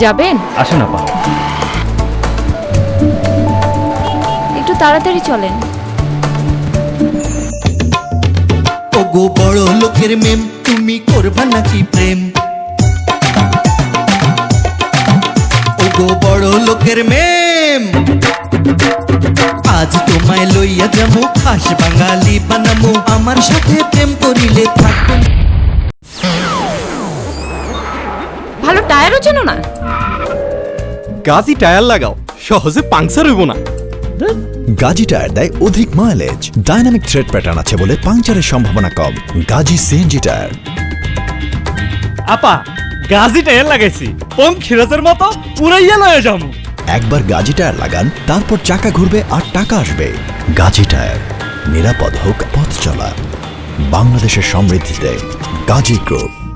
যাবেন? আসেন আপা। একটু তাড়াতাড়ি চলেন। ওগো বড় লোকের মেম, তুমি করবা নাকি প্রেম? ওগো বড় লোকের মেম, আজ তোমায় লইয়া যাবো, খাস বাঙালি বানামো, আমার সাথে প্রেম করিলে থাকবো। ভালো টায়ারও চেনো না? গাজী টায়ার লাগাও, সহজে পাংচার হইব না। গাজী টায়ার দেয় অধিক মাইলেজ, ডাইনামিক থ্রেড প্যাটার্ন আছে বলে পাংচারের সম্ভাবনা কম। Gazi CNG tyre. আপা, গাজী টায়ার লাগাইছি, পম খিরাজের মতো উড়াইয়া লয়ে যাবো। একবার গাজী টায়ার লাগান, তারপর চাকা ঘুরবে আর টাকা আসবে। গাজী টায়ার, নিরাপদ হোক পথ চলা। বাংলাদেশের সমৃদ্ধিতে গাজী গ্রুপ।